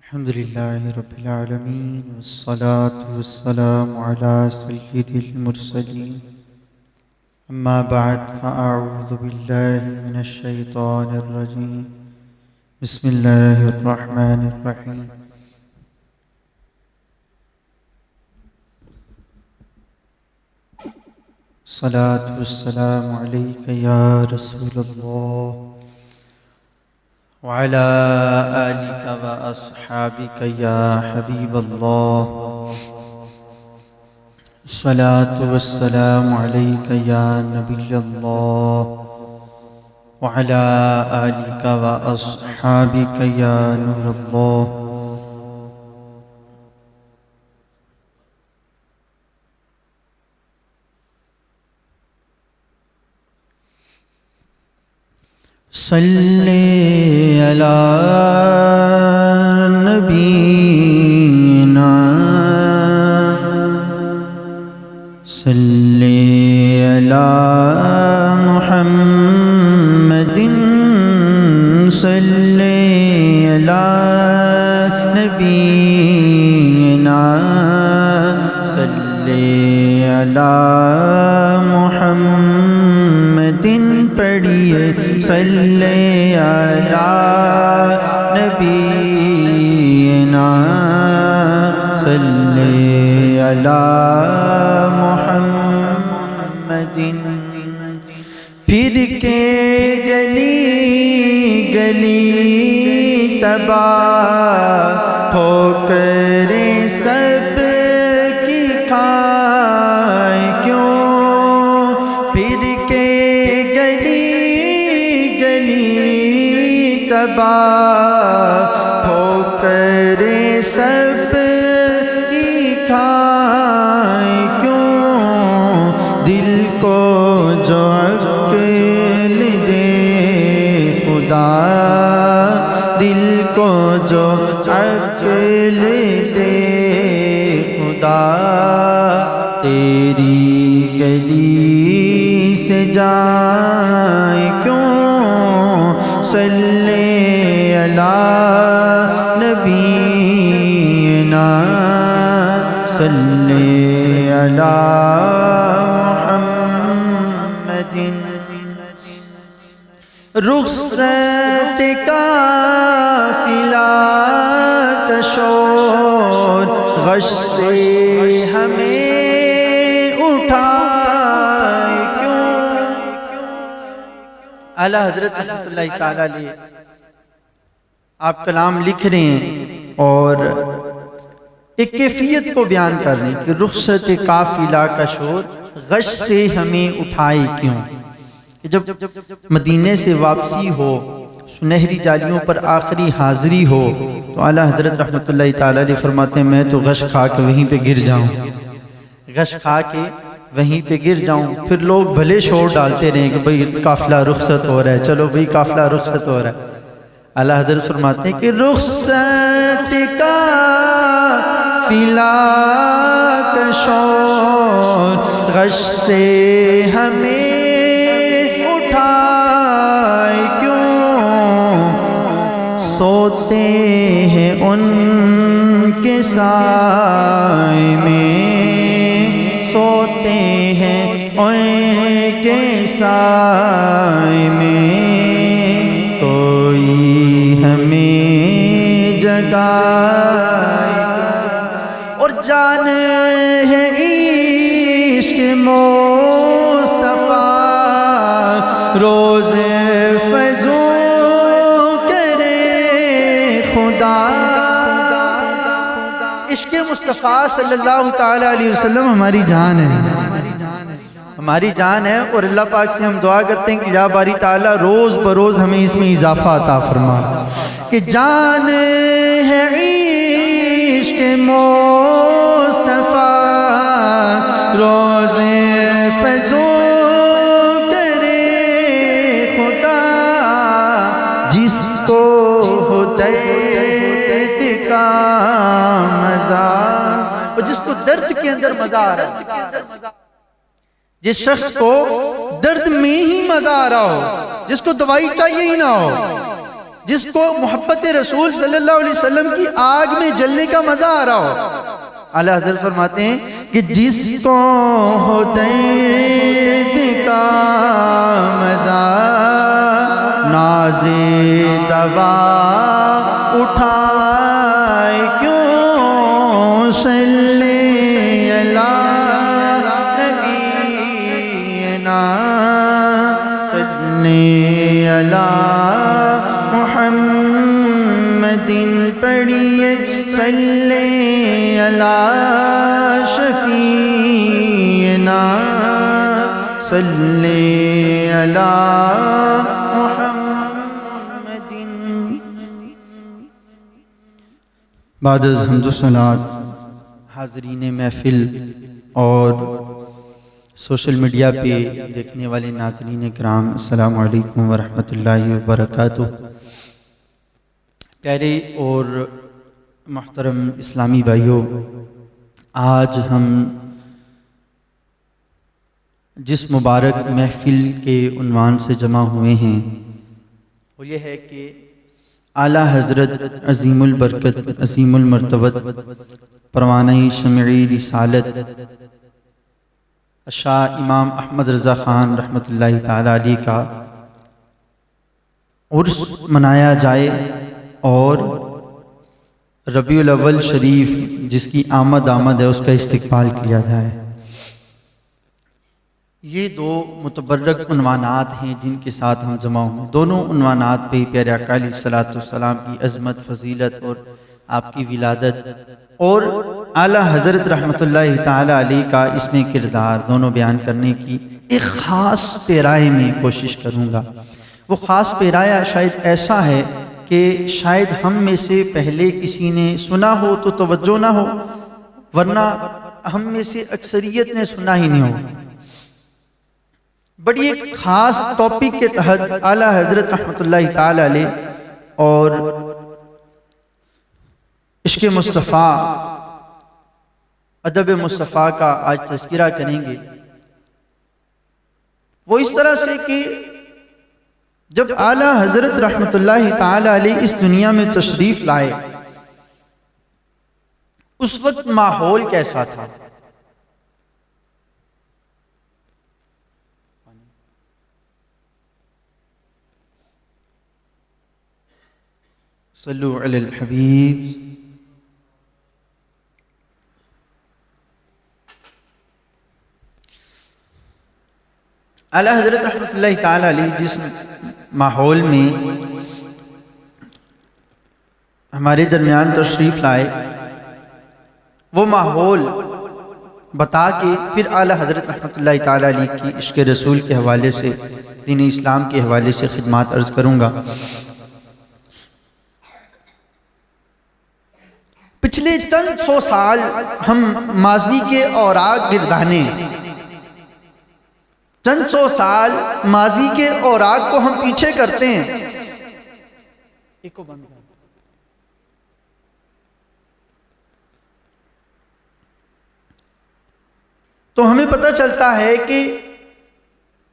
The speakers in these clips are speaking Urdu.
الحمد لله رب العالمين والصلاة والسلام على سيد المرسلين أما بعد فأعوذ بالله من الشيطان الرجيم بسم الله الرحمن الرحيم الصلاة والسلام عليك يا رسول الله وعلى آلك وأصحابك يا حبيب الله الصلاة والسلام عليك يا نبي الله وعلى آلك وأصحابك يا نور الله صلی علی نبینا صلی علی محمد صلی علی نبینا صلی علی محمد پڑھیے صلی علی نبینا صلی علی محمد پھر کے گلی گلی تباہ ٹھوکریں سب کی کھائے کیوں پھر کے تباہ ٹھوکریں سب کی کھائیں کیوں دل کو جو عقل دے خدا دل کو جو عقل دے خدا تیری گلی سے جائیں کیوں صلی علی نبینا صلی علی محمد رخصت قافلہ کا شور غش سے ہمیں اٹھائے کیوں اعلیٰ حضرت رحمۃ اللہ تعالیٰ علیہ آپ کلام لکھ رہے ہیں اور ایک کیفیت کو بیان کر رہے ہیں کہ رخصت قافلہ کا شور غش سے ہمیں اٹھائے کیوں کہ جب مدینے سے واپسی ہو سنہری جالیوں پر آخری حاضری ہو تو اعلیٰ حضرت رحمۃ اللہ تعالیٰ علیہ فرماتے ہیں میں تو غش کھا کے وہیں پہ گر جاؤں غش کھا کے وہیں پہ گر جاؤں پھر لوگ بھلے شور ڈالتے رہیں کہ بھئی قافلہ رخصت ہو رہا ہے چلو بھئی قافلہ رخصت ہو رہا ہے اعلیٰ حضرت فرماتے ہیں کہ رخصت قافلہ کا شور غش سے ہمیں اٹھائے کیوں سوتے ہیں ان کے سائے میں سوتے ہیں ان کے سائے میں کوئی ہمیں جگائے اور جان ہے عشق مصطفیٰ روز فضوں کرے خدا عشق مصطفیٰ صلی اللہ تعالیٰ علیہ وسلم ہماری جان ہے ہماری جان ہے اور اللہ پاک سے ہم دعا کرتے ہیں کہ یا باری تعالیٰ روز بروز ہمیں اس میں اضافہ عطا فرما کہ جان ہے عشق مصطفیٰ روز فضوں کرے خدا جس کو ہو درد کا مزہ اور جس کو درد کے اندر مزہ آ رہا ہے جس شخص کو درد میں ہی مزہ آ رہا ہو جس کو دوائی چاہیے ہی نہ ہو جس کو محبت رسول صلی اللہ علیہ وسلم کی آگ میں جلنے کا مزہ آ رہا ہو. اعلیٰ حضرت فرماتے ہیں کہ جس کو ہو درد کا مزہ ناز دوا اٹھائے کیوں صلی اللہ نبینا صلی اللہ محمد پڑھیے صلی اللہ شفیعنا صلی اللہ محمد. بعد از حمد و ثناء حاضرین محفل اور سوشل میڈیا پہ دیکھنے والے ناظرین کرام، السلام علیکم ورحمۃ اللہ وبرکاتہ. پیارے اور محترم اسلامی بھائیوں، آج ہم جس مبارک محفل کے عنوان سے جمع ہوئے ہیں وہ یہ ہے کہ اعلیٰ حضرت عظیم البرکت عظیم المرتبت پروانہ شمعی رسالت شاہ امام احمد رضا خان رحمۃ اللہ تعالی علیہ کا عرس منایا جائے اور ربیع الاول شریف جس کی آمد ہے اس کا استقبال کیا جائے. یہ دو متبرک عنوانات ہیں جن کے ساتھ ہم جمع ہوئے. دونوں عنوانات پہ پیارے آقا علیہ الصلوۃ والسلام کی عظمت، فضیلت اور آپ کی ولادت اور اعلیٰ حضرت رحمۃ اللہ تعالی علیہ کا اس میں کردار دونوں بیان کرنے کی ایک خاص پیرائے میں کوشش کروں گا. وہ خاص پیرایہ شاید ایسا ہے کہ شاید ہم میں سے پہلے کسی نے سنا ہو تو توجہ نہ ہو، ورنہ ہم میں سے اکثریت نے سنا ہی نہیں ہو. بڑی ایک خاص ٹاپک کے تحت اعلیٰ حضرت رحمۃ اللہ تعالی علیہ اور عشق مصطفیٰ، ادب مصطفیٰ کا آج تذکرہ کریں گے. وہ اس طرح سے کہ جب اعلیٰ حضرت رحمۃ اللہ تعالی علیہ اس دنیا میں تشریف لائے اس وقت ماحول کیسا تھا؟ صلو علی الحبیب. اعلیٰ حضرت رحمۃ اللہ تعالی علیہ جس ماحول میں ہمارے درمیان تشریف لائے وہ ماحول بتا کے پھر اعلیٰ حضرت رحمۃ اللہ تعالی علیہ کی عشق رسول کے حوالے سے، دین اسلام کے حوالے سے خدمات عرض کروں گا. پچھلے چند سو سال ہم ماضی کے اوراق گردانے، چند سو سال ماضی کے اوراق کو ہم پیچھے کرتے ہیں. تو ہمیں پتہ چلتا ہے کہ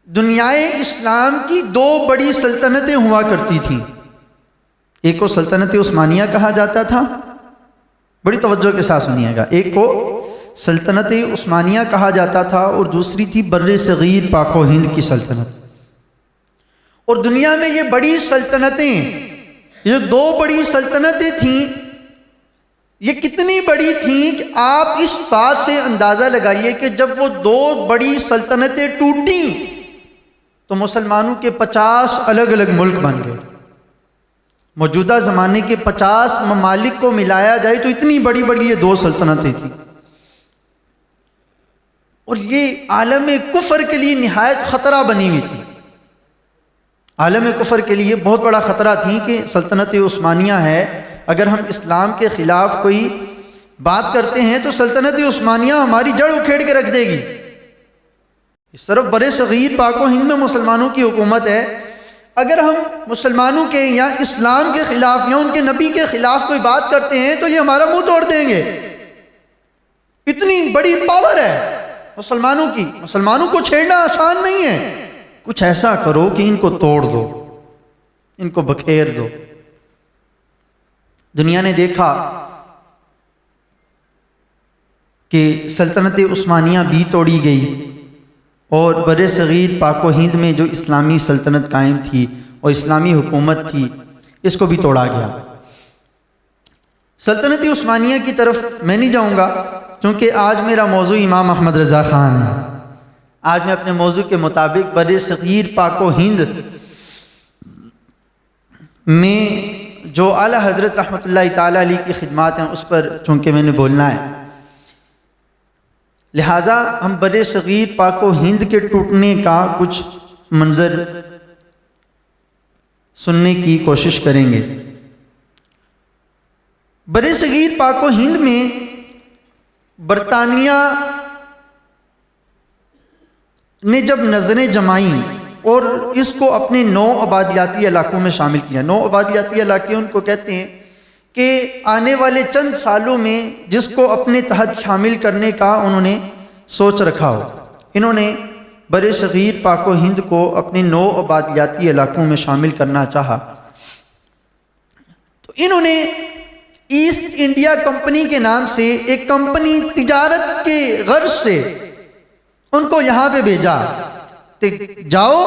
دنیائے اسلام کی دو بڑی سلطنتیں ہوا کرتی تھیں. ایک کو سلطنت عثمانیہ کہا جاتا تھا، بڑی توجہ کے ساتھ سنیے گا. ایک کو سلطنت عثمانیہ کہا جاتا تھا اور دوسری تھی بر صغیر پاک و ہند کی سلطنت. اور دنیا میں یہ بڑی سلطنتیں، یہ دو بڑی سلطنتیں تھیں، یہ کتنی بڑی تھیں کہ آپ اس بات سے اندازہ لگائیے کہ جب وہ دو بڑی سلطنتیں ٹوٹیں تو مسلمانوں کے 50 الگ الگ ملک بن گئے. موجودہ زمانے کے 50 ممالک کو ملایا جائے تو اتنی بڑی بڑی یہ دو سلطنتیں تھیں. اور یہ عالم کفر کے لیے نہایت خطرہ بنی ہوئی تھی. عالم کفر کے لیے بہت بڑا خطرہ تھی کہ سلطنت عثمانیہ ہے، اگر ہم اسلام کے خلاف کوئی بات کرتے ہیں تو سلطنت عثمانیہ ہماری جڑ اکھیڑ کے رکھ دے گی. اس طرف بر صغیر پاک و ہند میں مسلمانوں کی حکومت ہے، اگر ہم مسلمانوں کے یا اسلام کے خلاف یا ان کے نبی کے خلاف کوئی بات کرتے ہیں تو یہ ہمارا منہ توڑ دیں گے. اتنی بڑی پاور ہے مسلمانوں کی. مسلمانوں کو چھیڑنا آسان نہیں ہے. کچھ ایسا کرو کہ ان کو توڑ دو، ان کو بکھیر دو. دنیا نے دیکھا کہ سلطنت عثمانیہ بھی توڑی گئی اور بر صغیر پاک و ہند میں جو اسلامی سلطنت قائم تھی اور اسلامی حکومت تھی اس کو بھی توڑا گیا۔ سلطنت عثمانیہ کی طرف میں نہیں جاؤں گا کیونکہ آج میرا موضوع امام احمد رضا خان ہے۔ آج میں اپنے موضوع کے مطابق بر صغیر پاک و ہند میں جو اعلیٰ حضرت رحمۃ اللہ تعالیٰ علیہ کی خدمات ہیں اس پر چونکہ میں نے بولنا ہے، لہٰذا ہم بر صغیر پاک و ہند کے ٹوٹنے کا کچھ منظر سننے کی کوشش کریں گے۔ بر صغیر پاک و ہند میں برطانیہ نے جب نظریں جمائیں اور اس کو اپنے 9 آبادیاتی علاقوں میں شامل کیا۔ 9 آبادیاتی علاقے ان کو کہتے ہیں کہ آنے والے چند سالوں میں جس کو اپنے تحت شامل کرنے کا انہوں نے سوچ رکھا ہو، انہوں نے بر صغیر پاک و ہند کو اپنے 9 آبادیاتی علاقوں میں شامل کرنا چاہا۔ تو انہوں نے ایسٹ انڈیا کمپنی کے نام سے ایک کمپنی تجارت کے غرض سے ان کو یہاں پہ بھیجا کہ جاؤ،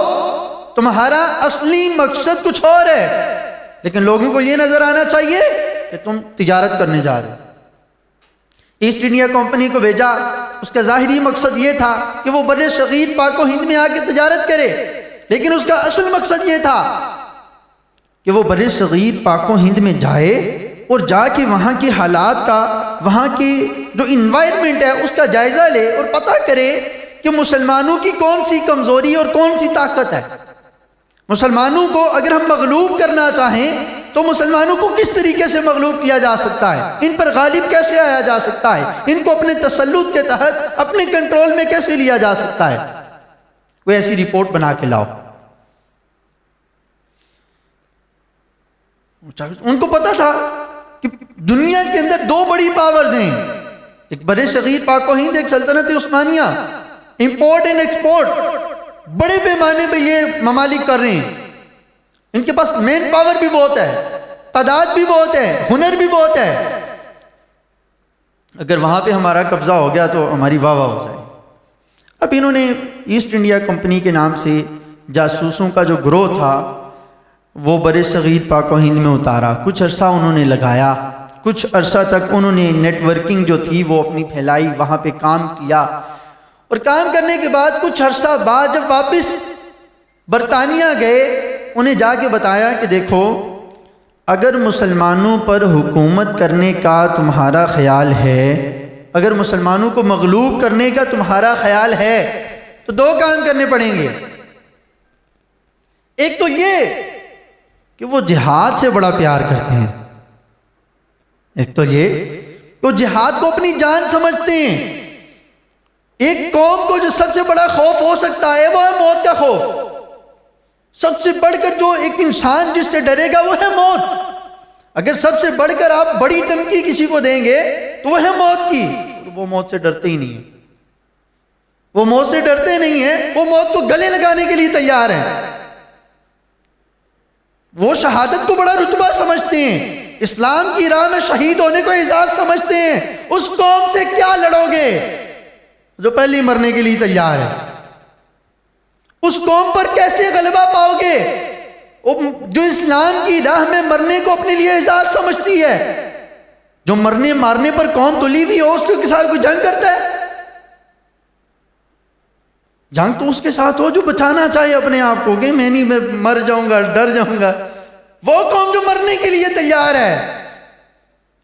تمہارا اصلی مقصد کچھ اور ہے لیکن لوگوں کو یہ نظر آنا چاہیے کہ تم تجارت کرنے جا رہے ہو۔ ایسٹ انڈیا کمپنی کو بھیجا، اس کا ظاہری مقصد یہ تھا کہ وہ بر صغیر پاک و ہند میں آ کے تجارت کرے، لیکن اس کا اصل مقصد یہ تھا کہ وہ بر صغیر پاک و ہند میں جائے اور جا کے وہاں کے حالات کا، وہاں کی جو انوائرمنٹ ہے اس کا جائزہ لے اور پتہ کرے کہ مسلمانوں کی کون سی کمزوری اور کون سی طاقت ہے۔ مسلمانوں کو اگر ہم مغلوب کرنا چاہیں تو مسلمانوں کو کس طریقے سے مغلوب کیا جا سکتا ہے، ان پر غالب کیسے آیا جا سکتا ہے، ان کو اپنے تسلط کے تحت اپنے کنٹرول میں کیسے لیا جا سکتا ہے، کوئی ایسی رپورٹ بنا کے لاؤ۔ ان کو پتا تھا کہ دنیا کے اندر 2 بڑی پاورز ہیں، ایک بر صغیر پاک و ہند، ایک سلطنت عثمانیہ۔ امپورٹ اینڈ ایکسپورٹ بڑے پیمانے پہ یہ ممالک کر رہے ہیں، ان کے پاس مین پاور بھی بہت ہے، تعداد بھی بہت ہے، ہنر بھی بہت ہے۔ اگر وہاں پہ ہمارا قبضہ ہو گیا تو ہماری واہ واہ ہو جائے۔ اب انہوں نے ایسٹ انڈیا کمپنی کے نام سے جاسوسوں کا جو گروہ تھا وہ بر صغیر پاک و ہند میں اتارا۔ کچھ عرصہ انہوں نے لگایا، کچھ عرصہ تک انہوں نے نیٹ ورکنگ جو تھی وہ اپنی پھیلائی، وہاں پہ کام کیا، اور کام کرنے کے بعد کچھ عرصہ بعد جب واپس برطانیہ گئے، انہیں جا کے بتایا کہ دیکھو اگر مسلمانوں پر حکومت کرنے کا تمہارا خیال ہے، اگر مسلمانوں کو مغلوب کرنے کا تمہارا خیال ہے تو 2 کام کرنے پڑیں گے۔ ایک تو یہ کہ وہ جہاد سے بڑا پیار کرتے ہیں، ایک تو یہ کہ وہ جہاد کو اپنی جان سمجھتے ہیں۔ ایک قوم کو جو سب سے بڑا خوف ہو سکتا ہے وہ ہے موت کا خوف۔ سب سے بڑھ کر جو ایک انسان جس سے ڈرے گا وہ ہے موت۔ اگر سب سے بڑھ کر آپ بڑی دھمکی کسی کو دیں گے تو وہ ہے موت کی، وہ موت سے ڈرتے ہی نہیں ہیں، وہ موت سے ڈرتے نہیں ہیں، وہ موت کو گلے لگانے کے لیے تیار ہیں۔ وہ شہادت کو بڑا رتبہ سمجھتے ہیں، اسلام کی راہ میں شہید ہونے کو اعزاز سمجھتے ہیں۔ اس قوم سے کیا لڑو گے جو پہلے مرنے کے لیے تیار ہے؟ اس قوم پر کیسے غلبہ پاؤ گے جو اسلام کی راہ میں مرنے کو اپنے لیے اعزاز سمجھتی ہے؟ جو مرنے مارنے پر قوم تلی ہوئی ہو اس کے ساتھ کوئی جنگ کرتا ہے؟ جنگ تو اس کے ساتھ ہو جو بچانا چاہے اپنے آپ کو، کہ میں نہیں، میں مر جاؤں گا، ڈر جاؤں گا۔ وہ قوم جو مرنے کے لیے تیار ہے۔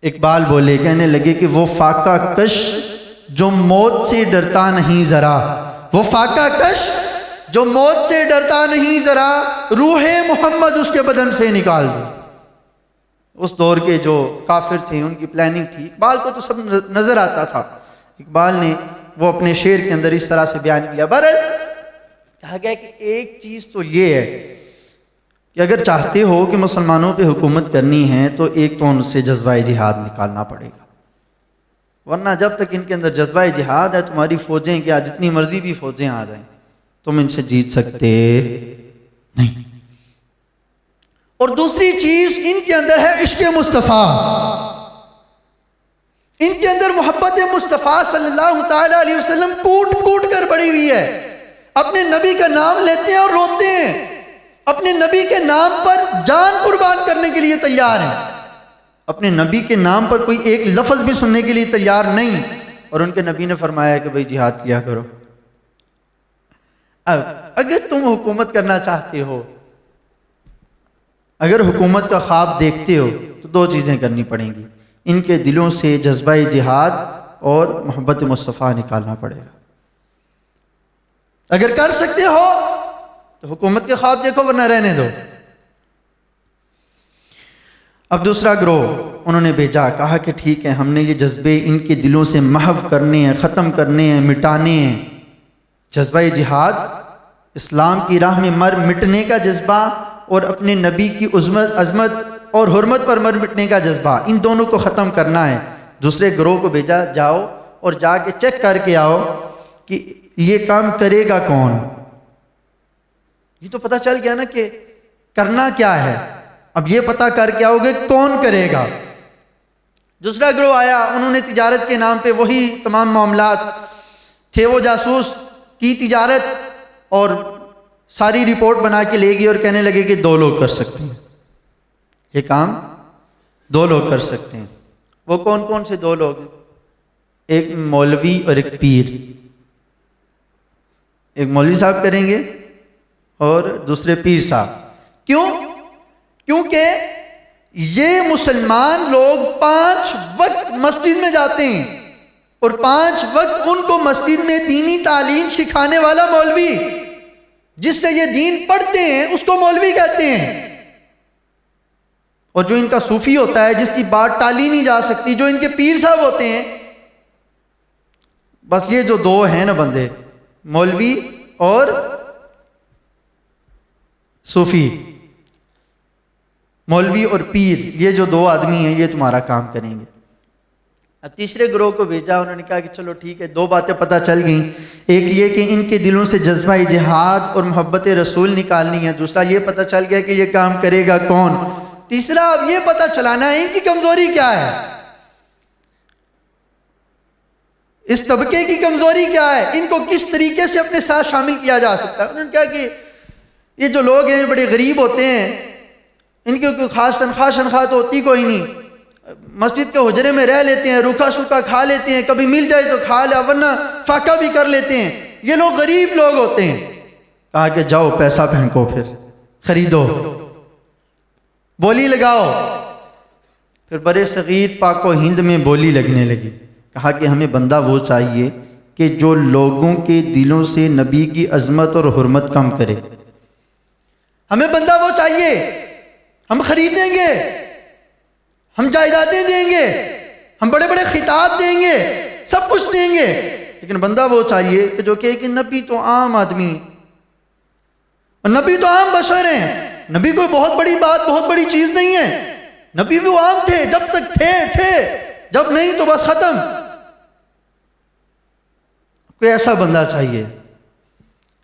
اقبال بولے، کہنے لگے کہ وہ فاقہ کش جو موت سے ڈرتا نہیں ذرا، وہ فاقہ کش جو موت سے ڈرتا نہیں ذرا، روح محمد اس کے بدن سے نکال دو۔ اس دور کے جو کافر تھے ان کی پلاننگ تھی، اقبال کو تو سب نظر آتا تھا۔ اقبال نے وہ اپنے شعر کے اندر اس طرح سے بیان کیا۔ بہرحال کہا گیا کہ ایک چیز تو یہ ہے کہ اگر چاہتے ہو کہ مسلمانوں پہ حکومت کرنی ہے تو ایک تو ان سے جذبہ جہاد نکالنا پڑے گا، ورنہ جب تک ان کے اندر جذبہ جہاد ہے تمہاری فوجیں کیا جتنی مرضی بھی فوجیں آ جائیں تم ان سے جیت سکتے نہیں۔ اور دوسری چیز ان کے اندر ہے عشق مصطفیٰ، ان کے اندر محبت مصطفیٰ صلی اللہ تعالی علیہ وسلم کوٹ کوٹ کر بڑھی ہوئی ہے۔ اپنے نبی کا نام لیتے ہیں اور روتے ہیں، اپنے نبی کے نام پر جان قربان کرنے کے لیے تیار ہیں، اپنے نبی کے نام پر کوئی ایک لفظ بھی سننے کے لیے تیار نہیں، اور ان کے نبی نے فرمایا کہ بھئی جہاد کیا کرو۔ اب اگر تم حکومت کرنا چاہتے ہو، اگر حکومت کا خواب دیکھتے ہو، تو دو چیزیں کرنی پڑیں گی، ان کے دلوں سے جذبہ جہاد اور محبت مصطفیٰ نکالنا پڑے گا۔ اگر کر سکتے ہو تو حکومت کے خواب دیکھو، ورنہ رہنے دو۔ اب دوسرا گروہ انہوں نے بھیجا، کہا کہ ٹھیک ہے، ہم نے یہ جذبے ان کے دلوں سے محو کرنے ہیں، ختم کرنے ہیں، مٹانے ہیں۔ جذبہ جہاد، اسلام کی راہ میں مر مٹنے کا جذبہ، اور اپنے نبی کی عظمت اور حرمت پر مر مٹنے کا جذبہ، ان دونوں کو ختم کرنا ہے۔ دوسرے گروہ کو بھیجا، جاؤ اور جا کے چیک کر کے آؤ کہ یہ کام کرے گا کون۔ یہ تو پتہ چل گیا نا کہ کرنا کیا ہے، اب یہ پتہ کر کے آؤ گے کون کرے گا۔ دوسرا گروہ آیا، انہوں نے تجارت کے نام پہ وہی تمام معاملات تھے، وہ جاسوس کی تجارت، اور ساری رپورٹ بنا کے لے گئی اور کہنے لگے کہ 2 لوگ کر سکتے ہیں یہ کام، 2 لوگ کر سکتے ہیں۔ وہ کون کون سے 2 لوگ ہیں؟ ایک مولوی اور ایک پیر۔ ایک مولوی صاحب کریں گے اور دوسرے پیر صاحب۔ کیوں؟ کیونکہ یہ مسلمان لوگ 5 وقت مسجد میں جاتے ہیں، اور 5 وقت ان کو مسجد میں دینی تعلیم سکھانے والا مولوی، جس سے یہ دین پڑھتے ہیں، اس کو مولوی کہتے ہیں۔ اور جو ان کا صوفی ہوتا ہے، جس کی بات ٹالی نہیں جا سکتی، جو ان کے پیر صاحب ہوتے ہیں، بس یہ جو 2 ہیں نا بندے، مولوی اور صوفی، مولوی اور پیر، یہ جو 2 آدمی ہیں، یہ تمہارا کام کریں گے۔ اب تیسرے گروہ کو بھیجا، انہوں نے کہا کہ چلو ٹھیک ہے، 2 باتیں پتہ چل گئیں، ایک یہ کہ ان کے دلوں سے جذبہ جہاد اور محبت رسول نکالنی ہے، دوسرا یہ پتہ چل گیا کہ یہ کام کرے گا کون، تیسرا اب یہ پتہ چلانا ہے ان کی کمزوری کیا ہے، اس طبقے کی کمزوری کیا ہے، ان کو کس طریقے سے اپنے ساتھ شامل کیا جا سکتا ہے۔ انہوں نے کہا کہ یہ جو لوگ ہیں بڑے غریب ہوتے ہیں، ان کی کوئی خاص تنخواہ تو ہوتی کوئی نہیں، مسجد کے حجرے میں رہ لیتے ہیں، روکھا سوکھا کھا لیتے ہیں، کبھی مل جائے تو کھا لیا، ورنہ فاقہ بھی کر لیتے ہیں، یہ لوگ غریب لوگ ہوتے ہیں۔ کہا کہ جاؤ پیسہ پھینکو، پھر خریدو، بولی لگاؤ۔ پھر برے صغیر پاک و ہند میں بولی لگنے لگی۔ کہا کہ ہمیں بندہ وہ چاہیے کہ جو لوگوں کے دلوں سے نبی کی عظمت اور حرمت کم کرے، ہمیں بندہ وہ چاہیے، ہم خریدیں گے، ہم جائیدادیں دیں گے، ہم بڑے بڑے خطاب دیں گے، سب کچھ دیں گے، لیکن بندہ وہ چاہیے کہ جو کہے کہ نبی تو عام آدمی، اور نبی تو عام بشر ہیں، نبی کوئی بہت بڑی بات، بہت بڑی چیز نہیں ہے، نبی بھی وہ عام تھے، جب تک تھے، جب نہیں تو بس ختم۔ کوئی ایسا بندہ چاہیے۔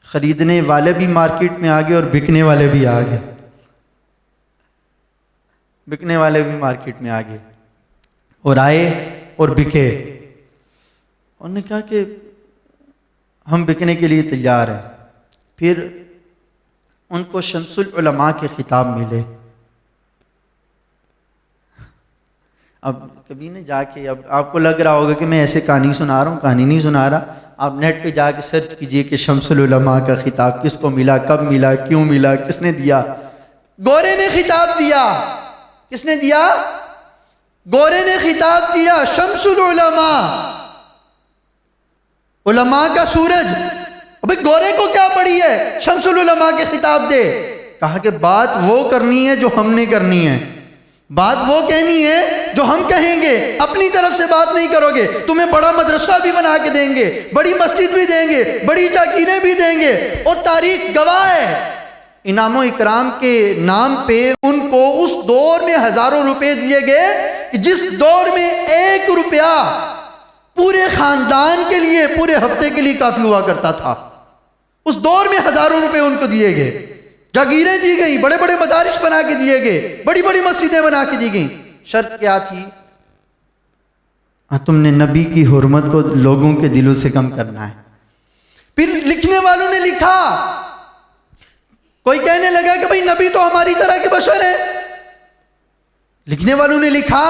خریدنے والے بھی مارکیٹ میں آ گئے اور بکنے والے بھی آ گئے، بکنے والے بھی مارکیٹ میں آ گئے، اور آئے اور بکے۔ انہوں نے کہا کہ ہم بکنے کے لیے تیار ہیں۔ پھر ان کو شمس العلماء کے خطاب ملے۔ اب کبھی نہ جا کے، اب آپ کو لگ رہا ہوگا کہ میں ایسے کہانی سنا رہا ہوں، کہانی نہیں سنا رہا، آپ نیٹ پہ جا کے سرچ کیجئے کہ شمس العلماء کا خطاب کس کو ملا، کب ملا، کیوں ملا، کس نے دیا۔ گورے نے خطاب دیا۔ کس نے دیا؟ گورے نے خطاب دیا، شمس العلماء، علماء کا سورج۔ ابھی گورے کو کیا پڑی ہے، شمس العلماء کے خطاب دے۔ کہا کہ بات وہ کرنی ہے جو ہم نے کرنی ہے، بات وہ کہنی ہے جو ہم کہیں گے، اپنی طرف سے بات نہیں کرو گے۔ تمہیں بڑا مدرسہ بھی بنا کے دیں گے، بڑی مسجد بھی دیں گے، بڑی جاگیریں بھی دیں گے، اور تاریخ گواہ ہے انعام و اکرام کے نام پہ ان کو اس دور میں ہزاروں روپے دیے گئے کہ جس دور میں 1 روپیہ پورے خاندان کے لیے پورے ہفتے کے لیے کافی ہوا کرتا تھا، اس دور میں ہزاروں روپے ان کو دیے گئے۔ جاگیریں دی گئیں، بڑے بڑے مدارس بنا کے دیے گئے، بڑی بڑی مسجدیں بنا کے دی گئیں۔ شرط کیا تھی؟ تم نے نبی کی حرمت کو لوگوں کے دلوں سے کم کرنا ہے۔ پھر لکھنے والوں نے لکھا، کوئی کہنے لگا کہ بھئی نبی تو ہماری طرح کے بشر ہیں۔ لکھنے والوں نے لکھا،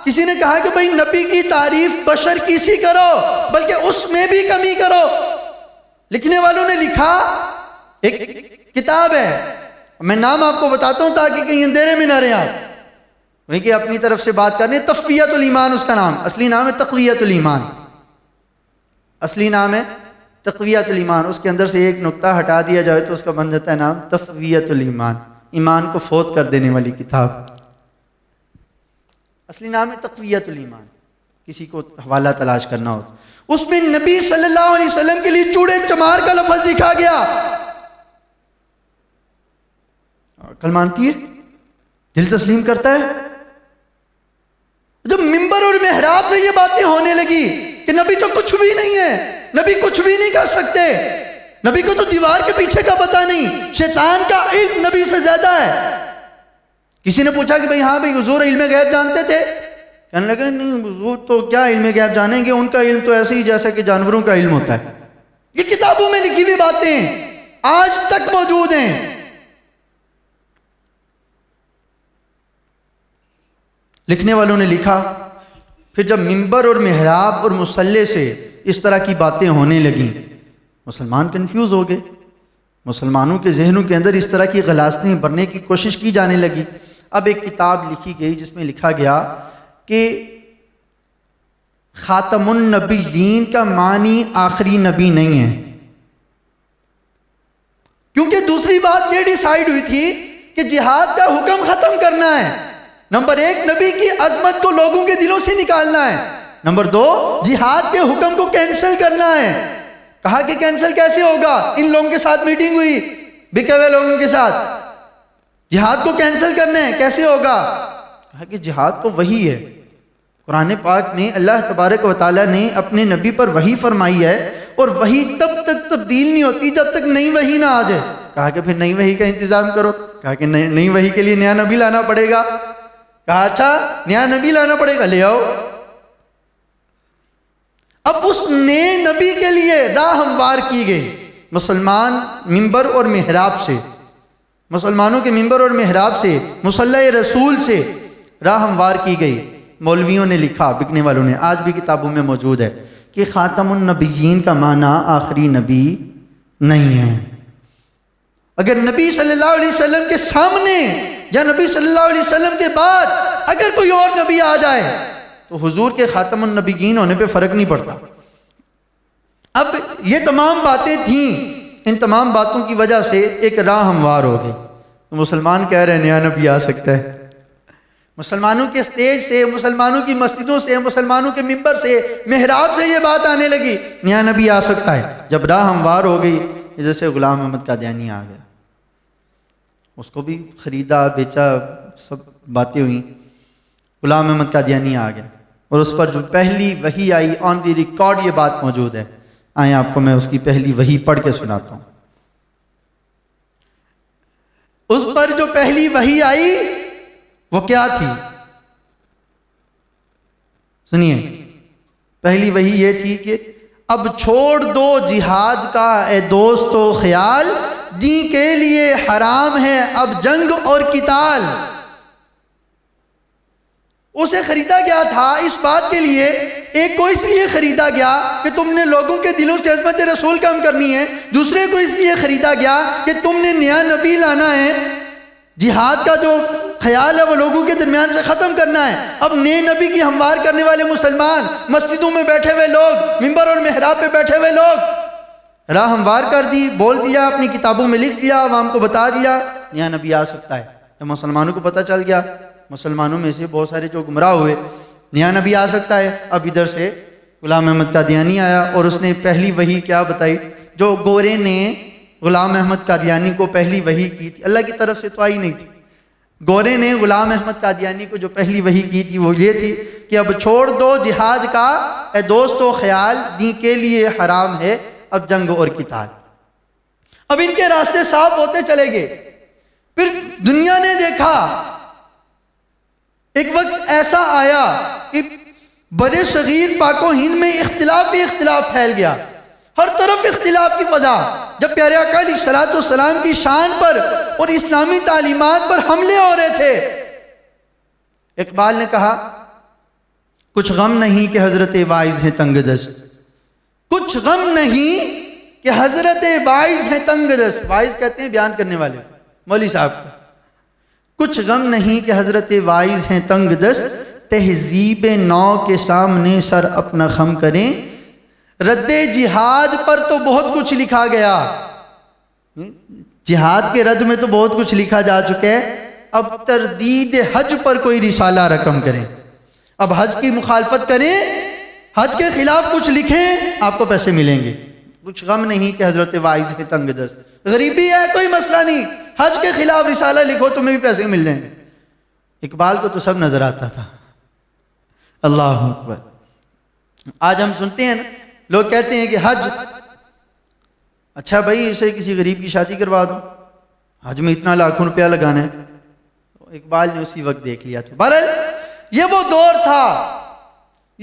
کسی نے کہا کہ بھئی نبی کی تعریف بشر کی سی کرو، بلکہ اس میں بھی کمی کرو۔ لکھنے والوں نے لکھا، ایک کتاب ہے، میں نام آپ کو بتاتا ہوں تاکہ کہیں اندھیرے میں نہ رہے آپ، وہیں کہ اپنی طرف سے بات کرنے، تقویۃ الایمان اس کا نام، اصلی نام ہے تقویۃ الایمان، اصلی نام ہے تقویۃ الایمان۔ اس کے اندر سے ایک نقطہ ہٹا دیا جائے تو اس کا بن جاتا ہے نام تقویۃ الایمان، ایمان کو فوت کر دینے والی کتاب۔ اصلی نام ہے تقویۃ الایمان، کسی کو حوالہ تلاش کرنا ہو۔ اس میں نبی صلی اللہ علیہ وسلم کے لیے چوڑے چمار کا لفظ لکھا گیا۔ عقل مانتی ہے؟ دل تسلیم کرتا ہے؟ جب ممبر اور محراب سے یہ باتیں ہونے لگی کہ نبی تو کچھ بھی نہیں ہے، نبی کچھ بھی نہیں کر سکتے، نبی کو تو دیوار کے پیچھے کا پتہ نہیں، شیطان کا علم نبی سے زیادہ ہے۔ کسی نے پوچھا کہ بھئی ہاں بھئی حضور علم غیب جانتے تھے؟ کہنے لگا نہیں حضور تو کیا علم غیب جانیں گے، ان کا علم تو ایسے ہی جیسا کہ جانوروں کا علم ہوتا ہے۔ یہ کتابوں میں لکھی ہوئی باتیں آج تک موجود ہیں۔ لکھنے والوں نے لکھا، پھر جب ممبر اور محراب اور مصلی سے اس طرح کی باتیں ہونے لگیں، مسلمان کنفیوز ہو گئے، مسلمانوں کے ذہنوں کے اندر اس طرح کی غلاظتیں بھرنے کی کوشش کی جانے لگی۔ اب ایک کتاب لکھی گئی جس میں لکھا گیا کہ خاتم النبیین کا معنی آخری نبی نہیں ہے، کیونکہ دوسری بات یہ ڈیسائیڈ ہوئی تھی کہ جہاد کا حکم ختم کرنا ہے۔ نمبر ایک، نبی کی عظمت کو لوگوں کے دلوں سے نکالنا ہے۔ نمبر دو، جہاد کے حکم کو کینسل کرنا ہے۔ کہا کہ کینسل کیسے ہوگا؟ ان لوگوں کے ساتھ میٹنگ ہوئی، بکے ہوئے لوگوں کے ساتھ، جہاد کو کینسل کرنا ہے، کیسے ہوگا؟ کہا کہ جہاد تو وہی ہے، قرآن پاک میں اللہ تبارک و تعالیٰ نے اپنے نبی پر وحی فرمائی ہے، اور وحی تب تک تبدیل نہیں ہوتی جب تک نئی وحی نہ آ جائے۔ کہا کہ پھر نئی وحی کا انتظام کرو۔ کہا کہ نئی وحی کے لیے نیا نبی لانا پڑے گا۔ کہا اچھا نیا نبی لانا پڑے گا، لے آؤ۔ اب اس نئے نبی کے لیے راہ ہموار کی گئی مسلمان ممبر اور محراب سے، مسلمانوں کے ممبر اور محراب سے، مصلی رسول سے راہ ہموار کی گئی۔ مولویوں نے لکھا، بکنے والوں نے، آج بھی کتابوں میں موجود ہے کہ خاتم النبیین کا معنی آخری نبی نہیں ہے۔ اگر نبی صلی اللہ علیہ وسلم کے سامنے یا نبی صلی اللہ علیہ وسلم کے بعد اگر کوئی اور نبی آ جائے تو حضور کے خاتم النبیین ہونے پہ فرق نہیں پڑتا۔ اب یہ تمام باتیں تھیں، ان تمام باتوں کی وجہ سے ایک راہ ہموار ہو گئی۔ تو مسلمان کہہ رہے ہیں نیا نبی آ سکتا ہے، مسلمانوں کے سٹیج سے، مسلمانوں کی مسجدوں سے، مسلمانوں کے ممبر سے، محراب سے یہ بات آنے لگی نیا نبی آ سکتا ہے۔ جب راہ ہموار ہو گئی، جیسے غلام احمد قادیانی آ گیا، اس کو بھی خریدا بیچا، سب باتیں ہوئیں، غلام احمد قادیانی آ گیا، اور اس پر جو پہلی وحی آئی، آن دی ریکارڈ یہ بات موجود ہے، آئیں آپ کو میں اس کی پہلی وحی پڑھ کے سناتا ہوں۔ اس پر جو پہلی وحی آئی وہ کیا تھی؟ سنیے، پہلی وحی یہ تھی کہ اب چھوڑ دو جہاد کا اے دوستو خیال، دین کے لیے حرام ہے اب جنگ اور قتال۔ اسے خریدا گیا تھا اس بات کے لیے، ایک کو اس لیے خریدا گیا کہ تم نے لوگوں کے دلوں سے عظمت رسول کم کرنی ہے، دوسرے کو اس لیے خریدا گیا کہ تم نے نیا نبی لانا ہے، جہاد کا جو خیال ہے وہ لوگوں کے درمیان سے ختم کرنا ہے۔ اب نئے نبی کی ہموار کرنے والے مسلمان، مسجدوں میں بیٹھے ہوئے لوگ، ممبر اور محراب پہ بیٹھے ہوئے لوگ، راہ ہموار کر دی، بول دیا، اپنی کتابوں میں لکھ دیا، عوام کو بتا دیا نیا نبی آ سکتا ہے۔ جب مسلمانوں کو پتہ چل گیا، مسلمانوں میں سے بہت سارے جو گمراہ ہوئے، نیا نبی آ سکتا ہے، اب ادھر سے غلام احمد قادیانی آیا اور اس نے پہلی وحی کیا بتائی؟ جو گورے نے غلام احمد قادیانی کو پہلی وحی کی تھی، اللہ کی طرف سے تو آئی نہیں تھی، گورے نے غلام احمد قادیانی کو جو پہلی وحی کی تھی وہ یہ تھی کہ اب چھوڑ دو جہاد کا اے دوستو خیال، دین کے لیے حرام ہے اب جنگ اور قتال۔ اب ان کے راستے صاف ہوتے چلے گئے، پھر دنیا نے دیکھا ایک وقت ایسا آیا کہ بر صغیر پاک و ہند میں اختلاف ہی اختلاف پھیل گیا، ہر طرف اختلاف کی فضا۔ جب پیارے آقا علیہ الصلوۃ والسلام کی شان پر اور اسلامی تعلیمات پر حملے ہو رہے تھے، اقبال نے کہا کچھ غم نہیں کہ حضرت واعظ ہیں تنگ دست، کچھ غم نہیں کہ حضرت واعظ ہیں تنگ دست۔ واعظ کہتے ہیں بیان کرنے والے، مولوی صاحب کو۔ کچھ غم نہیں کہ حضرت واعظ ہیں تنگ دست، تہذیب نو کے سامنے سر اپنا خم کریں۔ رد جہاد پر تو بہت کچھ لکھا گیا، جہاد کے رد میں تو بہت کچھ لکھا جا چکا ہے، اب تردید حج پر کوئی رسالہ رقم کریں، اب حج کی مخالفت کریں، حج کے خلاف کچھ لکھیں، آپ کو پیسے ملیں گے۔ کچھ غم نہیں کہ حضرت واعظ ہے تنگ دست، غریبی ہے کوئی مسئلہ نہیں، حج کے خلاف رسالہ لکھو تمہیں بھی پیسے مل جائیں گے۔ اقبال کو تو سب نظر آتا تھا۔ اللہ اکبر۔ آج ہم سنتے ہیں نا، لوگ کہتے ہیں کہ حج، اچھا بھائی اسے کسی غریب کی شادی کروا دو، حج میں اتنا لاکھوں روپیہ لگانا ہے۔ اقبال نے اسی وقت دیکھ لیا تھا۔ بہرحال یہ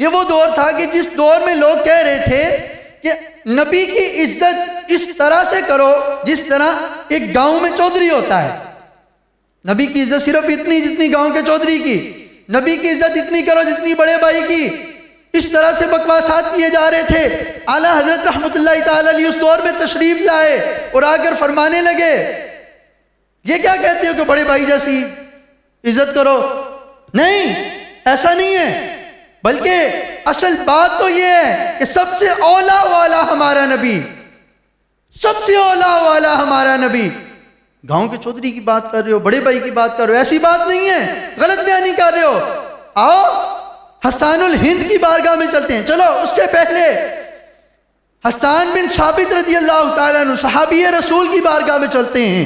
وہ دور تھا کہ جس دور میں لوگ کہہ رہے تھے کہ نبی کی عزت اس طرح سے کرو جس طرح ایک گاؤں میں چودھری ہوتا ہے۔ نبی کی عزت صرف اتنی جتنی گاؤں کے چودھری کی، نبی کی عزت اتنی کرو جتنی بڑے بھائی کی۔ اس طرح سے بکواسات کیے جا رہے تھے۔ اعلیٰ حضرت رحمۃ اللہ تعالی علیہ اس دور میں تشریف لائے اور آ کر فرمانے لگے، یہ کیا کہتے ہو کہ بڑے بھائی جیسی عزت کرو؟ نہیں، ایسا نہیں ہے، بلکہ اصل بات تو یہ ہے کہ سب سے اولا والا ہمارا نبی، سب سے اولا والا ہمارا نبی۔ گاؤں کے چودھری کی بات کر رہے ہو، بڑے بھائی کی بات کر رہے ہو، ایسی بات نہیں ہے، غلط بیانی کر رہے ہو۔ آؤ حسان الہند کی بارگاہ میں چلتے ہیں۔ چلو اس سے پہلے حسان بن ثابت رضی اللہ تعالیٰ عنہ صحابی رسول کی بارگاہ میں چلتے ہیں۔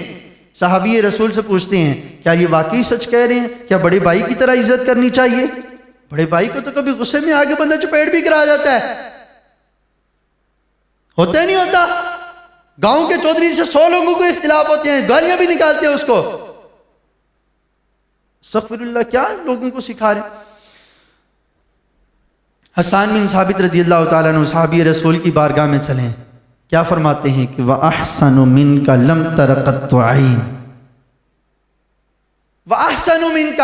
صحابی رسول سے پوچھتے ہیں کیا یہ واقعی سچ کہہ رہے ہیں؟ کیا بڑے بھائی کی طرح عزت کرنی چاہیے؟ بڑے بھائی کو تو کبھی غصے میں آگے بندہ چپیٹ بھی کرا جاتا ہے، ہوتا ہی نہیں ہوتا؟ گاؤں کے چودھری سے 100 لوگوں کو اختلاف ہوتے ہیں، گالیاں بھی نکالتے ہیں اس کو۔ استغفر اللہ، کیا لوگوں کو سکھا رہے ہیں؟ حسان بن ثابت رضی اللہ تعالیٰ عنہ صحابی رسول کی بارگاہ میں چلیں، کیا فرماتے ہیں کہ وَأَحْسَنُ مِنْكَ لَمْ تَرَ قَطُّ عَيْنٍ۔ وَأَحْسَنُ مِنْكَ،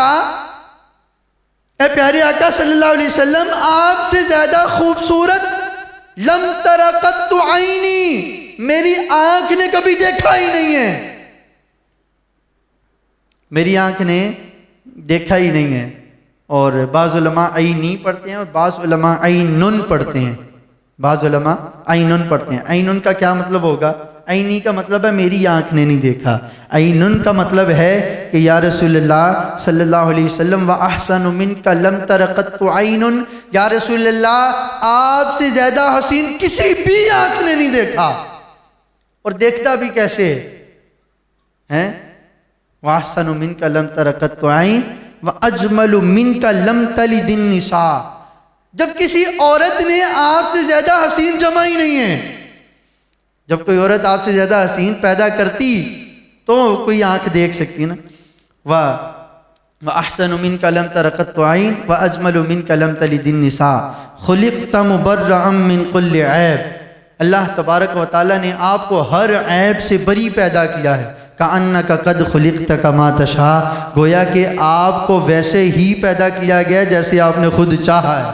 اے پیارے آقا صلی اللہ علیہ وسلم، آپ سے زیادہ خوبصورت لم تر قط عینی، میری آنکھ نے کبھی دیکھا ہی نہیں ہے، میری آنکھ نے دیکھا ہی نہیں ہے۔ اور بعض علماء عینی پڑھتے ہیں اور بعض علماء عینن پڑھتے ہیں، بعض علماء عینن پڑھتے ہیں۔ عینن کا کیا مطلب ہوگا؟ عینی کا مطلب ہے میری آنکھ نے نہیں دیکھا، عینن کا مطلب ہے کہ یا رسول اللہ صلی اللہ علیہ وسلم وَأَحْسَنُ مِنْكَ لَمْ تَرَ قَطُّ عَيْنٌ، یا رسول اللہ آپ سے زیادہ حسین کسی بھی آنکھ نے نہیں دیکھا۔ اور دیکھتا بھی کیسے ہے؟ وَأَحْسَنُ مِنْكَ لَمْ تَرَ قَطُّ عَيْنٌ وَأَجْمَلُ مِنْكَ لَمْ تَلِدِ النِّسَاء، جب کسی عورت نے آپ سے زیادہ حسین جمع ہی نہیں ہے۔ جب کوئی عورت آپ سے زیادہ حسین پیدا کرتی تو کوئی آنکھ دیکھ سکتی نا۔ وَأَحْسَنُ مِنْكَ لَمْ تَرَ قَطُّ عَيْنٌ وَأَجْمَلُ مِنْكَ لَمْ تَلِدِ النِّسَاء خُلِقْتَ مُبَرَّأً مِنْ كُلِّ عَيْبٍ، اللہ تبارک و تعالیٰ نے آپ کو ہر عیب سے بری پیدا کیا ہے۔ کَأَنَّكَ قَدْ خُلِقْتَ كَمَا تَشَاءُ، گویا کہ آپ کو ویسے ہی پیدا کیا گیا جیسے آپ نے خود چاہا ہے۔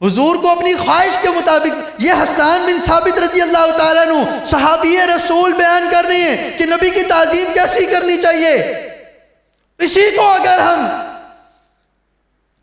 حضور کو اپنی خواہش کے مطابق، یہ حسان بن ثابت رضی اللہ تعالیٰ عنہ صحابی رسول بیان کر رہے ہیں کہ نبی کی تعظیم کیسی کرنی چاہیے۔ اسی کو اگر ہم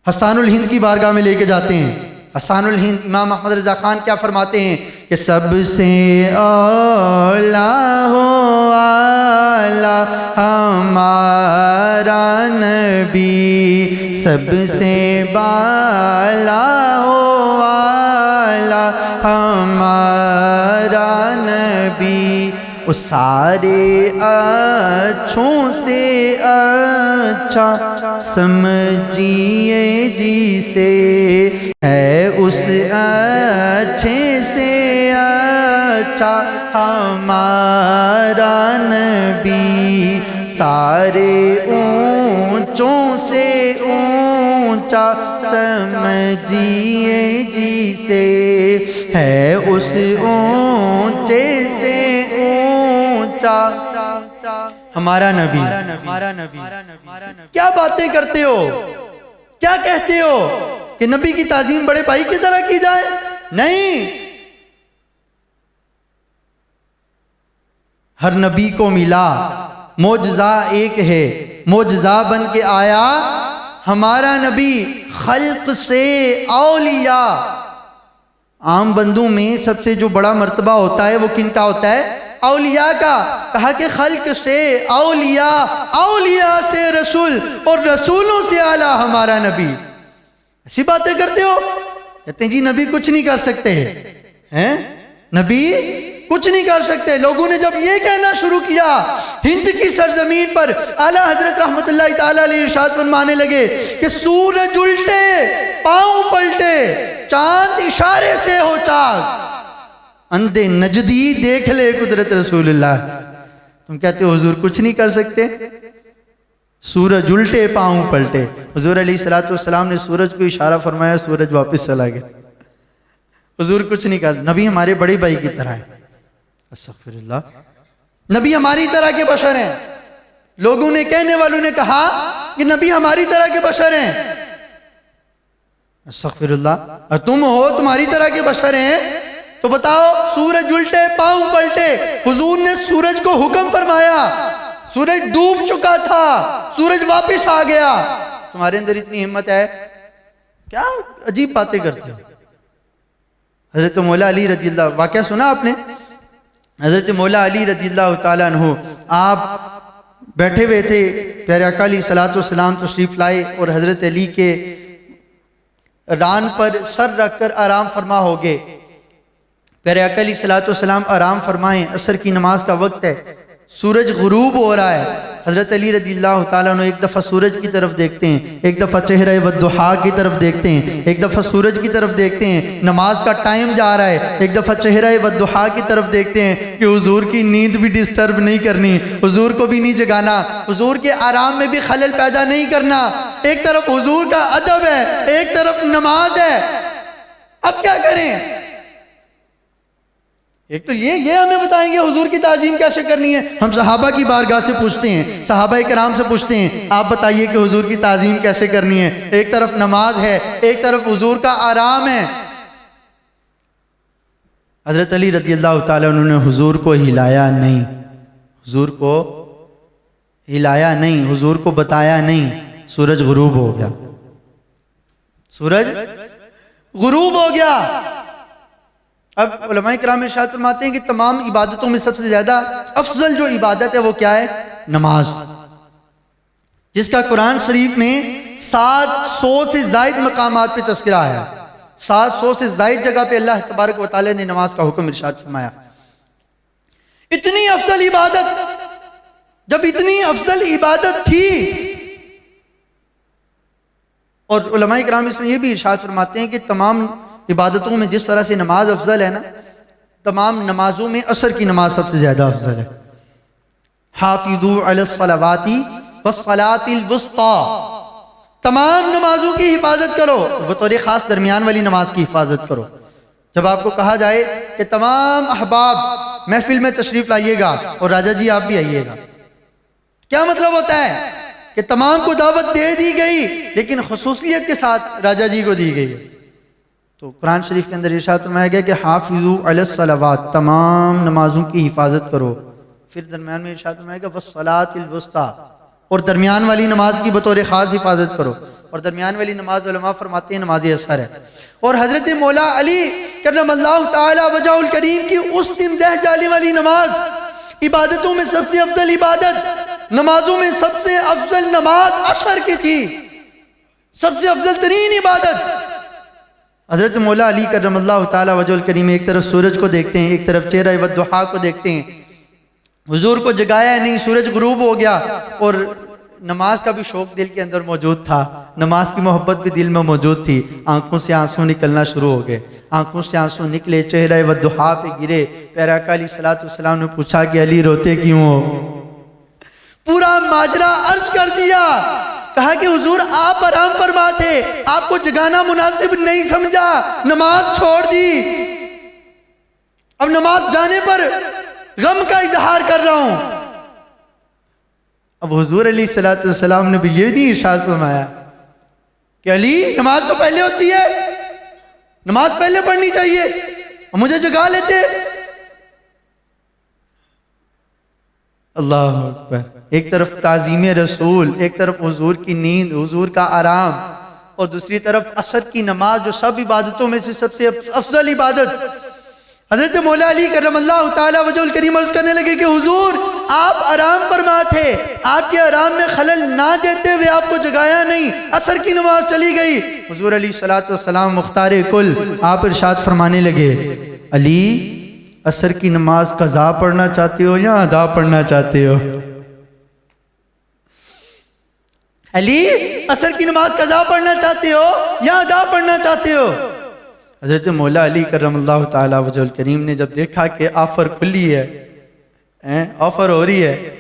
حسان الہند کی بارگاہ میں لے کے جاتے ہیں، حسان الہند امام احمد رضا خان کیا فرماتے ہیں کہ سب سے اولا ہو والا ہمارا نبی، سب سے بالا ہو والا ہمارا نبی، وہ سارے اچھوں سے اچھا سمجھیے جسے، ہے اس اچھے سے اچھا ہمارا نبی، نبی جی سے ہے اس اونچے سے اونچا ہمارا نبی۔ کیا باتیں کرتے ہو، کیا کہتے ہو کہ نبی کی تعظیم بڑے بھائی کی طرح کی جائے؟ نہیں، ہر نبی کو ملا معجزہ ایک ہے، معجزہ بن کے آیا ہمارا نبی خلق سے اولیاء۔ عام بندوں میں سب سے جو بڑا مرتبہ ہوتا ہے وہ کن کا ہوتا ہے؟ اولیاء کا۔ کہا کہ خلق سے اولیاء، اولیاء سے رسول، اور رسولوں سے اعلیٰ ہمارا نبی۔ ایسی باتیں کرتے ہو؟ کہتے ہیں جی نبی کچھ نہیں کر سکتے ہیں، نبی کچھ نہیں کر سکتے۔ لوگوں نے جب یہ کہنا شروع کیا، ہند کی سرزمین پر اعلیٰ حضرت رحمت اللہ تعالیٰ علیہ ارشاد فرمانے لگے کہ سورج الٹے پاؤں پلٹے، چاند اشارے سے ہو چاک، اندھے نجدی دیکھ لے قدرت رسول اللہ۔ تم کہتے ہو حضور کچھ نہیں کر سکتے؟ سورج الٹے پاؤں پلٹے، حضور علیہ السلام نے سورج کو اشارہ فرمایا، سورج واپس چلا گیا۔ حضور کچھ نہیں کر، نبی ہمارے بڑے بھائی کی طرح ہے۔ استغفر اللہ، نبی ہماری طرح کے بشر ہیں۔ لوگوں نے، کہنے والوں نے کہا کہ نبی ہماری طرح کے بشر ہیں۔ استغفر اللہ، اور تم ہو تمہاری طرح کے بشر ہیں تو بتاؤ سورج الٹے پاؤں پلٹے، حضور نے سورج کو حکم فرمایا، سورج ڈوب چکا تھا، سورج واپس آ گیا، تمہارے اندر اتنی ہمت ہے؟ کیا عجیب باتیں کرتے ہو۔ حضرت مولا علی رضی اللہ، واقعہ سنا آپ نے؟ حضرت مولا علی رضی اللہ تعالیٰ عنہ آپ بیٹھے ہوئے تھے، پیارے آقا علیہ الصلوۃ والسلام تشریف لائے اور حضرت علی کے ران پر سر رکھ کر آرام فرما ہو گئے۔ پیارے آقا علیہ الصلوۃ والسلام آرام فرمائیں، عصر کی نماز کا وقت ہے، سورج غروب ہو رہا ہے۔ حضرت علی رضی اللہ تعالیٰ عنہ ایک دفعہ سورج کی طرف دیکھتے ہیں، ایک دفعہ چہرہ والضحیٰ کی طرف دیکھتے ہیں، ایک دفعہ سورج کی طرف دیکھتے ہیں، نماز کا ٹائم جا رہا ہے، ایک دفعہ چہرہ والضحیٰ کی طرف دیکھتے ہیں کہ حضور کی نیند بھی ڈسٹرب نہیں کرنی، حضور کو بھی نہیں جگانا، حضور کے آرام میں بھی خلل پیدا نہیں کرنا۔ ایک طرف حضور کا ادب ہے، ایک طرف نماز ہے، اب کیا کریں؟ ایک تو یہ ہمیں بتائیں گے حضور کی تعظیم کیسے کرنی ہے۔ ہم صحابہ کی بارگاہ سے پوچھتے ہیں، صحابہ کرام سے پوچھتے ہیں، آپ بتائیے کہ حضور کی تعظیم کیسے کرنی ہے۔ ایک طرف نماز ہے، ایک طرف حضور کا آرام ہے۔ حضرت علی رضی اللہ تعالیٰ انہوں نے حضور کو ہلایا نہیں، حضور کو ہلایا نہیں، حضور کو بتایا نہیں، سورج غروب ہو گیا، سورج غروب ہو گیا۔ اب علماء کرام ارشاد فرماتے ہیں کہ تمام عبادتوں میں سب سے زیادہ افضل جو عبادت ہے وہ کیا ہے؟ نماز، جس کا قرآن شریف میں 700 سے زائد مقامات پہ تذکرہ ہے، 700 سے زائد جگہ پہ اللہ تبارک و تعالی نے نماز کا حکم ارشاد فرمایا۔ اتنی افضل عبادت، جب اتنی افضل عبادت تھی، اور علماء کرام اس میں یہ بھی ارشاد فرماتے ہیں کہ تمام عبادتوں میں جس طرح سے نماز افضل ہے نا، تمام نمازوں میں عصر کی نماز سب سے زیادہ افضل ہے۔ حافظوا علی الصلوات والصلاۃ الوسطی، تمام نمازوں کی حفاظت کرو، بطور خاص درمیان والی نماز کی حفاظت کرو۔ جب آپ کو کہا جائے کہ تمام احباب محفل میں تشریف لائیے گا اور راجہ جی آپ بھی آئیے گا، کیا مطلب ہوتا ہے کہ تمام کو دعوت دے دی گئی لیکن خصوصیت کے ساتھ راجہ جی کو دی گئی۔ تو قرآن شریف کے اندر ارشاد فرمایا گیا کہ حافظوا علی الصلوات، تمام نمازوں کی حفاظت کرو۔ پھر درمیان میں ارشاد فرمایا گیا والصلاۃ الوسطی، اور درمیان والی نماز کی بطور خاص حفاظت کرو۔ اور درمیان والی نماز علماء فرماتے ہیں نماز عصر ہے۔ اور حضرت مولا علی کرم اللہ تعالی وجہ الکریم کی اس دن دہ جانے والی نماز، عبادتوں میں سب سے افضل عبادت، نمازوں میں سب سے افضل نماز عصر کی تھی، سب سے افضل ترین عبادت۔ حضرت مولا علی کرم اللہ تعالی وجہ الکریم ایک طرف سورج کو دیکھتے ہیں، ایک طرف چہرہ والضحیٰ کو دیکھتے ہیں، حضور کو جگایا نہیں، سورج غروب ہو گیا، اور نماز کا بھی شوق دل کے اندر موجود تھا، نماز کی محبت بھی دل میں موجود تھی۔ آنکھوں سے آنسو نکلنا شروع ہو گئے، آنکھوں سے آنسو نکلے، چہرہ والضحیٰ پہ گرے۔ پیارے آقا علیہ السلام نے پوچھا کہ علی روتے کیوں ہو؟ پورا ماجرا عرض کر دیا کہا کہ حضور آپ آرام فرما تھے، آپ کو جگانا مناسب نہیں سمجھا، نماز چھوڑ دی، اب نماز جانے پر غم کا اظہار کر رہا ہوں۔ اب حضور علیہ السلام نے بھی یہ نہیں ارشاد فرمایا کہ علی نماز تو پہلے ہوتی ہے، نماز پہلے پڑھنی چاہیے، مجھے جگا لیتے۔ اللہ اکبر، ایک طرف تعظیم رسول، ایک طرف حضور کی نیند، حضور کا آرام، اور دوسری طرف عصر کی نماز جو سب عبادتوں میں سے سب سے افضل عبادت۔ حضرت مولا علی کرم اللہ تعالیٰ وجہ الکریم عرض کرنے لگے کہ حضور آپ آرام فرما تھے، آپ کے آرام میں خلل نہ دیتے ہوئے آپ کو جگایا نہیں، عصر کی نماز چلی گئی۔ حضور علیہ السلام مختار کل آپ ارشاد فرمانے لگے، علی عصر کی نماز قضا پڑھنا چاہتے ہو یا ادا پڑھنا چاہتے ہو؟ علی عصر کی نماز قضا پڑھنا چاہتے ہو یا ادا پڑھنا چاہتے ہو؟ حضرت مولا علی کرم اللہ تعالیٰ وجہ الکریم نے جب دیکھا کہ آفر کھلی ہے، آفر ہو رہی ہے،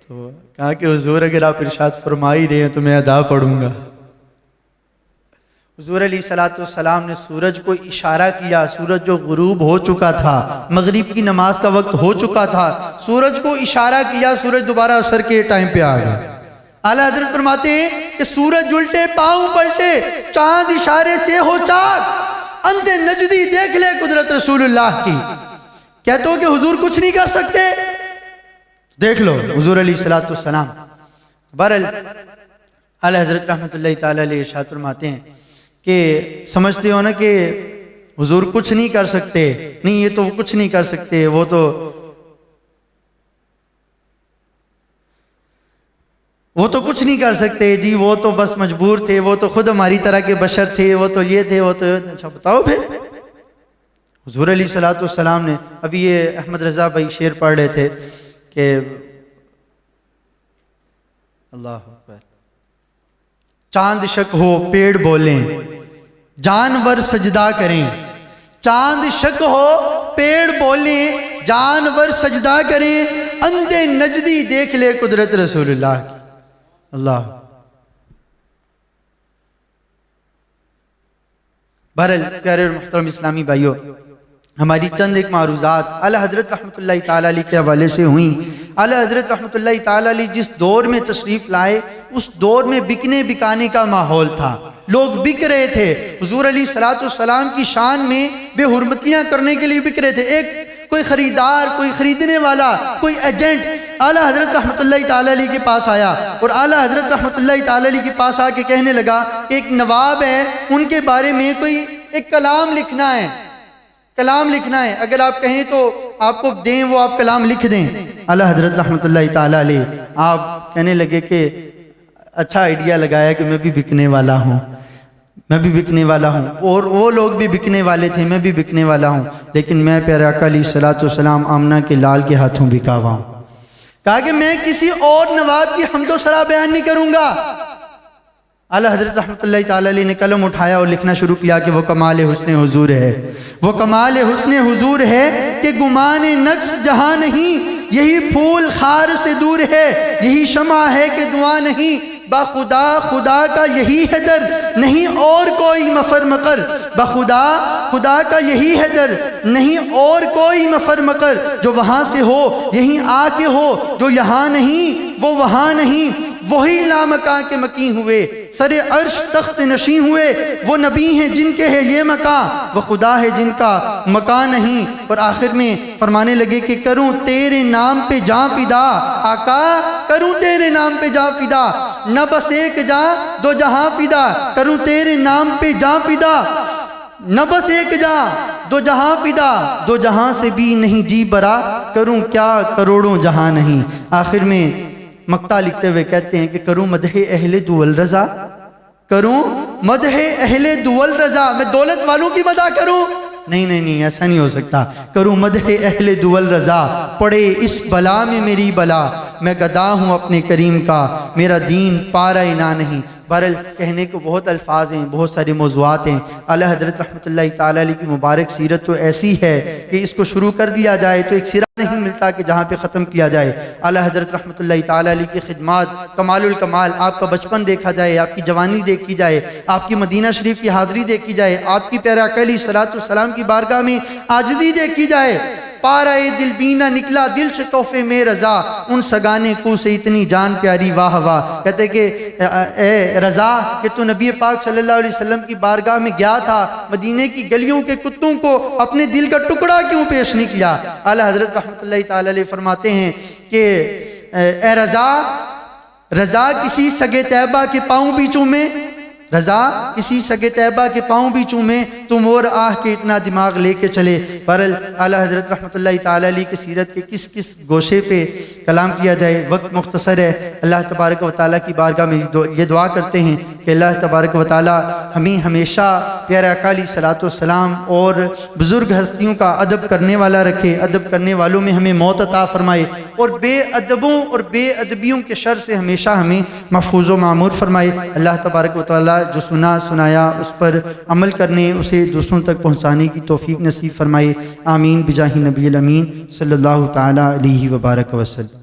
تو کہا کہ حضور اگر آپ ارشاد فرما ہی رہے ہیں تو میں ادا پڑھوں گا۔ حضور علیہ السلام نے سورج کو اشارہ کیا، سورج جو غروب ہو چکا تھا، مغرب کی نماز کا وقت ہو چکا تھا، سورج کو اشارہ کیا، سورج دوبارہ عصر کے ٹائم پہ آ گیا۔ اعلیٰ حضرت فرماتے ہیں کہ سورج الٹے پاؤں پلٹے، چاند اشارے سے ہو چاک، اندھے نجدی دیکھ لے قدرت رسول اللہ کی۔ کہتے ہو کہ حضور کچھ نہیں کر سکتے، دیکھ لو حضور علیہ السلام۔ بہرحال اعلیٰ حضرت رحمۃ اللہ تعالیٰ علیہ ارشاد فرماتے ہیں کہ سمجھتے ہو نا کہ حضور کچھ نہیں کر سکتے، نہیں یہ تو کچھ نہیں کر سکتے، وہ تو کچھ نہیں کر سکتے جی، وہ تو بس مجبور تھے، وہ تو خود ہماری طرح کے بشر تھے، وہ تو یہ تھے، وہ تو یہ۔ اچھا بتاؤ پھر حضور علیہ السلام نے، ابھی یہ احمد رضا بھائی شعر پڑھ رہے تھے کہ اللہ اکبر، چاند شک ہو پیڑ بولیں، جانور سجدہ کریں، چاند شک ہو پیڑ بولیں، جانور سجدہ کریں، اندھے نجدی دیکھ لے قدرت رسول اللہ کی۔ اللہ بہرحال پیارے اور محترم اسلامی بھائیوں، ہماری چند ایک معروضات اعلیٰ حضرت رحمۃ اللہ تعالیٰ علیہ کے حوالے سے ہوئیں۔ اعلیٰ حضرت رحمۃ اللہ تعالیٰ علیہ جس دور میں تشریف لائے، اس دور میں بکنے بکانے کا ماحول تھا، لوگ بک رہے تھے، حضور علیہ السلام کی شان میں بے حرمتیاں کرنے کے لیے بک رہے تھے۔ ایک کوئی خریدار، کوئی خریدنے والا، کوئی ایجنٹ اعلیٰ حضرت رحمۃ اللہ تعالیٰ علیہ کے پاس آیا، اور اعلیٰ حضرت رحمۃ اللہ تعالیٰ علیہ کے پاس آ کے کہنے لگا کہ ایک نواب ہے، ان کے بارے میں کوئی ایک کلام لکھنا ہے، کلام لکھنا ہے، اگر آپ کہیں تو آپ کو دیں، وہ آپ کلام لکھ دیں۔ اعلیٰ حضرت رحمۃ اللہ تعالیٰ علیہ آپ کہنے لگے کہ اچھا آئیڈیا لگایا کہ میں بھی بکنے والا ہوں، میں بھی بکنے والا ہوں، اور وہ لوگ بھی بکنے والے تھے، میں بھی بکنے والا ہوں، لیکن میں پیارے آقا علیہ السلام آمنہ کے لال کے ہاتھوں بکا ہوا ہوں۔ کہا کہ میں کسی اور نواب کی حمد و ثنا بیان نہیں کروں گا۔ اعلیٰ حضرت رحمۃ اللہ تعالیٰ علیہ نے قلم اٹھایا اور لکھنا شروع کیا کہ وہ کمال حسن حضور ہے، وہ کمال حسن حضور ہے کہ گمان نقص جہاں نہیں، یہی پھول خار سے دور ہے، یہی شمع ہے کہ دعا نہیں، بخدا خدا کا یہی ہے در، نہیں اور کوئی مفر مقر، بخدا خدا کا یہی ہے در، نہیں اور کوئی مفر مقر، جو وہاں سے ہو یہیں آ کے ہو، جو یہاں نہیں وہ وہاں نہیں، وہی لامکاں کے مکین ہوئے، سر عرش تخت نشین ہوئے، وہ نبی ہیں جن کے ہے یہ مکان، وہ خدا ہے جن کا مکان نہیں۔ اور آخر میں فرمانے لگے کہ کروں تیرے نام پہ جاں فدا، آقا کروں تیرے نام پہ جاں فدا، نہ بس ایک جاں دو جہاں فدا، کروں تیرے نام پہ جاں فدا، نہ بس ایک جاں دو جہاں فدا، دو جہاں سے بھی نہیں جی برا، کروں کیا کروڑوں جہاں نہیں۔ آخر میں مقطع لکھتے ہوئے کہتے ہیں کہ کروں مدح اہل دول رضا، کروں مدح اہل دول رضا، میں دولت والوں کی مدح کروں؟ نہیں ایسا نہیں ہو سکتا۔ کروں مدح اہل دول رضا، پڑے اس بلا میں میری بلا، میں گدا ہوں اپنے کریم کا، میرا دین پارا انا نہیں، بہرحال کہنے کو بہت الفاظ ہیں، بہت سارے موضوعات ہیں۔ اعلیٰ حضرت رحمۃ اللہ تعالیٰ علیہ کی مبارک سیرت تو ایسی ہے کہ اس کو شروع کر دیا جائے تو ایک سیرت نہیں ملتا کہ جہاں پہ ختم کیا جائے۔ اعلیٰ حضرت رحمۃ اللہ تعالیٰ علیہ کی خدمات کمال الکمال، آپ کا بچپن دیکھا جائے، آپ کی جوانی دیکھی جائے، آپ کی مدینہ شریف کی حاضری دیکھی جائے، آپ کی پیارے آقا علیہ الصلوۃ والسلام کی بارگاہ میں عاجزی دیکھی جائے، پارا دل بینا نکلا دل سے تحفے میں رضا، ان سگانے کو سے اتنی جان پیاری واہ واہ۔ کہتے کہ اے رضا کہ تو نبی پاک صلی اللہ علیہ وسلم کی بارگاہ میں گیا تھا، مدینے کی گلیوں کے کتوں کو اپنے دل کا ٹکڑا کیوں پیش نہیں کیا؟ اعلیٰ حضرت رحمۃ اللہ تعالی علیہ فرماتے ہیں کہ اے رضا، رضا کسی سگے طیبہ کے پاؤں بھی چومے، رضا کسی سگے طیبہ کے پاؤں بھی چومے، تم اور آہ کے اتنا دماغ لے کے چلے۔ بہرحال اعلیٰ حضرت رحمۃ اللہ تعالیٰ علیہ کی سیرت کے کس کس گوشے پہ کلام کیا جائے، وقت مختصر ہے۔ اللہ تبارک و تعالیٰ کی بارگاہ میں یہ دعا کرتے ہیں کہ اللہ تبارک و تعالیٰ ہمیں ہمیشہ پیارے آقا علیہ الصلوۃ والسلام اور بزرگ ہستیوں کا ادب کرنے والا رکھے، ادب کرنے والوں میں ہمیں موت عطا فرمائے، اور بے ادبوں اور بے ادبیوں کے شر سے ہمیشہ ہمیں محفوظ و معمور فرمائے۔ اللہ تبارک و تعالیٰ جو سنایا اس پر عمل کرنے، اسے دوسروں تک پہنچانے کی توفیق نصیب فرمائے۔ آمین بجاہ نبی الامین صلی اللہ تعالیٰ علیہ وبارک وسلم۔